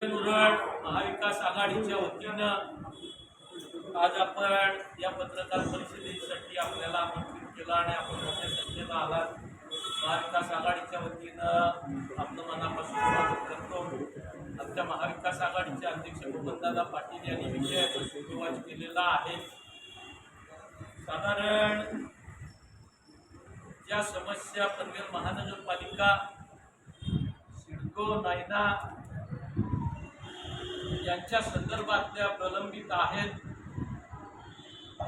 महाविकास आघाडीच्या वतीनं आज आपण या पत्रकार परिषदेसाठी आपल्याला आमंत्रित केलं आणि आपण मोठ्या संख्येनं आलात. महाविकास आघाडीच्या वतीनं आपलं मनापासून स्वागत करतो. आमच्या महाविकास आघाडीचे अध्यक्ष बबनदादा पाटील यांनी विषयाचा सुरुवात केलेला आहे. साधारण ज्या समस्या पनवेल महानगरपालिका, सिडको, नायना यांच्या संदर्भातल्या प्रलंबित आहेत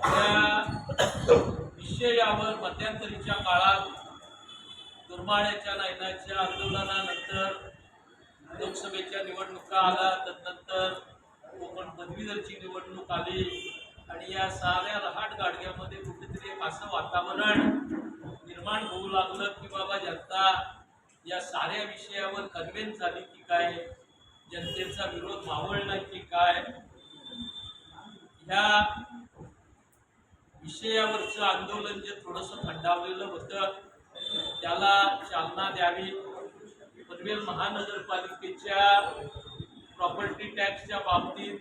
त्या विषयावर मध्यंतरीच्या काळात दुर्माळ्याच्या नायनाच्या आंदोलनानंतर लोकसभेच्या निवडणुका आल्या, तदनंतर कोकण पदवीधरची निवडणूक आली आणि या साऱ्या रहाट गाडग्यामध्ये कुठेतरी एक असं वातावरण निर्माण होऊ लागलं की बाबा जनता या साऱ्या विषयावर कन्व्हिन्स झाली की काय, जनतेचा विरोध मावळला की काय, ह्या विषयावरचं आंदोलन जे थोडंसं थंडावलेलं होतं त्याला चालना द्यावी. पनवेल महानगरपालिकेच्या प्रॉपर्टी टॅक्सच्या बाबतीत,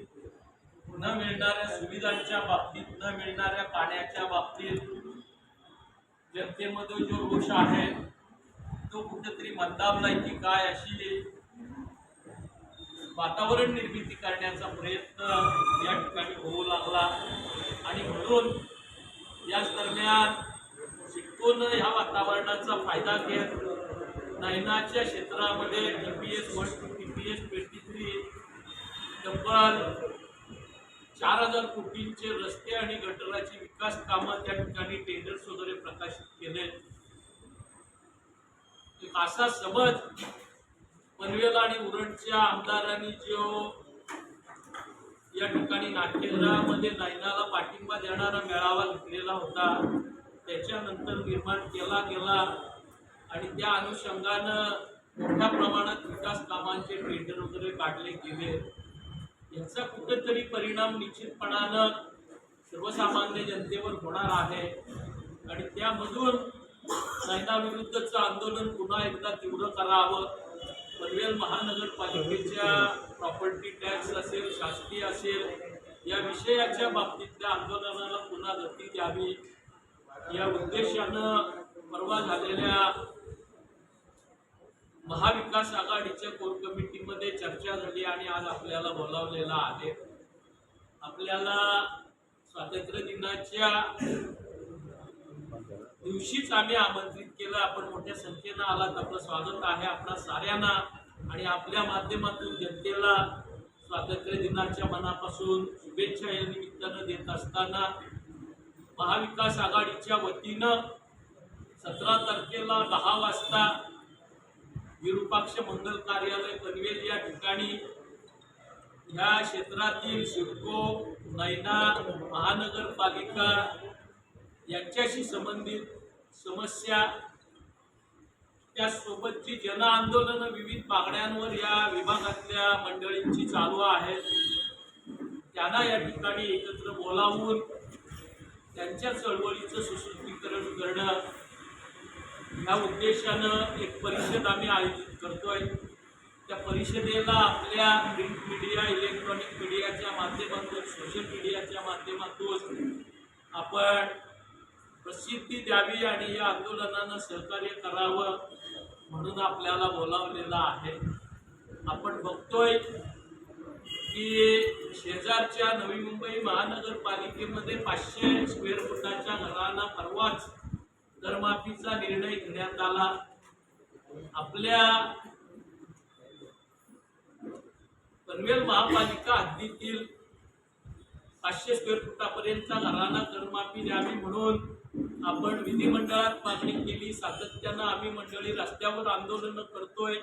न मिळणाऱ्या सुविधांच्या बाबतीत, न मिळणाऱ्या पाण्याच्या बाबतीत जनतेमध्ये जो रोष आहे तो कुठेतरी मंदावलाय की काय, अशी वातावरण निर्मिती करण्याचा प्रयत्न या ठिकाणी होऊ लागला. आणि म्हणून याच दरम्यान सिडकोनं ह्या वातावरणाचा फायदा घेत नायनाच्या क्षेत्रामध्ये TPS 1 to TPS 23 तब्बल 4000 कोटींचे रस्ते आणि गटाराची विकास कामं त्या ठिकाणी टेंडर्स वगैरे प्रकाशित केले. असा समज पनवेल आणि उरणच्या आमदारांनी जो या ठिकाणी नाट्यगृहामध्ये नायनाला पाठिंबा देणारा मेळावा घेतलेला होता त्याच्यानंतर निर्माण केला गेला आणि त्या अनुषंगानं मोठ्या प्रमाणात विकास कामांचे टेंडर वगैरे काढले गेले. याचा कुठेतरी परिणाम निश्चितपणानं सर्वसामान्य जनतेवर होणार आहे आणि त्यामधून नायना विरुद्धचं आंदोलन पुन्हा एकदा तीव्र करावं. पनवेल महानगरपालिकेच्या प्रॉपर्टी टॅक्स असेल, शासकीय असेल, या विषयाच्या बाबतीतल्या आंदोलनाला पुन्हा गती द्यावी या उद्देशानं परवा झालेल्या महाविकास आघाडीच्या कोर कमिटीमध्ये चर्चा झाली आणि आज आपल्याला बोलावलेला आहे. आपल्याला स्वातंत्र्य दिनाच्या दिवशीच आम्ही आमंत्रित केलं. आपण मोठ्या संख्येनं आलात, आपलं स्वागत आहे आपणा साऱ्यांना. आणि आपल्या माध्यमातून जनतेला स्वातंत्र्य दिनाच्या मनापासून शुभेच्छा या निमित्तानं देत असताना महाविकास आघाडीच्या वतीनं 17 तारखेला 10 वाजता विरूपाक्ष मंगल कार्यालय पनवेल या ठिकाणी ह्या क्षेत्रातील सिडको, नायना, महानगरपालिका यांच्याशी संबंधित समस्या, त्यासोबतची जन आंदोलनं विविध मागण्यांवर या विभागातल्या मंडळींची चालू आहेत, त्यांना या ठिकाणी एकत्र बोलावून त्यांच्या चळवळीचं सुसूत्रीकरण करणं ह्या उद्देशानं एक परिषद आम्ही आयोजित करतोय. त्या परिषदेला आपल्या प्रिंट मीडिया, इलेक्ट्रॉनिक मीडियाच्या माध्यमातून, सोशल मीडियाच्या माध्यमातून आपण प्रसिद्धी द्यावी आणि या आंदोलनानं सहकार्य करावं म्हणून आपल्याला बोलावलेलं आहे. आपण बघतोय की शेजारच्या नवी मुंबई महानगरपालिकेमध्ये 500 स्क्वेअर फुटाच्या घरांना परवाच दरमाफीचा निर्णय घेण्यात आला. आपल्या पनवेल महापालिका हद्दीतील 500 स्क्वेअर फुटापर्यंतच्या घरांना करमाफी द्यावी म्हणून आपण विधिमंडळात मागणी केली. सातत्यानं आम्ही मंडळी रस्त्यावर आंदोलनं करतोय.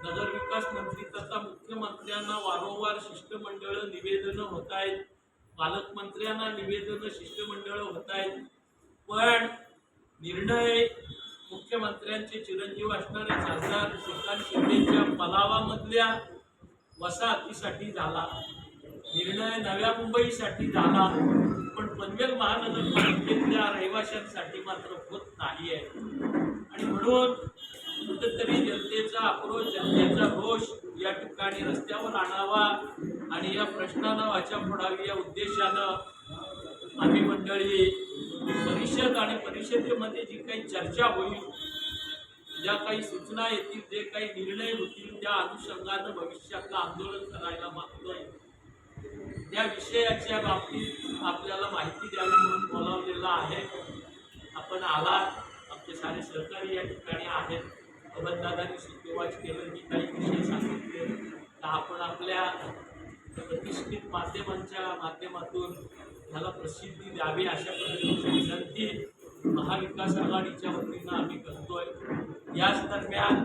नगरविकास मंत्री तथा मुख्यमंत्र्यांना वारंवार शिष्टमंडळ निवेदनं होत आहेत, पालकमंत्र्यांना निवेदनं शिष्टमंडळ होत आहेत, पण निर्णय मुख्यमंत्र्यांचे चिरंजीव असणारे खासदार श्रीकांत शिंदेच्या पलावामधल्या वसाहतीसाठी झाला, निर्णय नव्या मुंबईसाठी झाला, पण पनवेल महानगरपालिकेतल्या रहिवाशांसाठी मात्र होत नाही आहे. आणि म्हणून कुठेतरी जनतेचा आक्रोश, जनतेचा रोष या ठिकाणी रस्त्यावर आणावा आणि या प्रश्नांना वाचा फोडावी या उद्देशानं आम्ही मंडळी परिषद आणि परिषदेमध्ये जी काही चर्चा होईल, ज्या काही सूचना येतील, जे काही निर्णय होतील, त्या अनुषंगानं भविष्यातलं आंदोलन करायला मागतोय. त्या विषयाच्या बाबतीत आपल्याला माहिती द्यावी म्हणून बोलावलेलं आहे. आपण आलात, आपले सारे सहकारी या ठिकाणी आहेत. अबनदादांनी सुरुवात केलं, मी काही विषय सांगितले तर आपण आपल्या प्रतिष्ठित माध्यमांच्या माध्यमातून ह्याला प्रसिद्धी द्यावी अशा पद्धतीची विनंती महाविकास आघाडीच्या वतीनं आम्ही करतोय. याच दरम्यान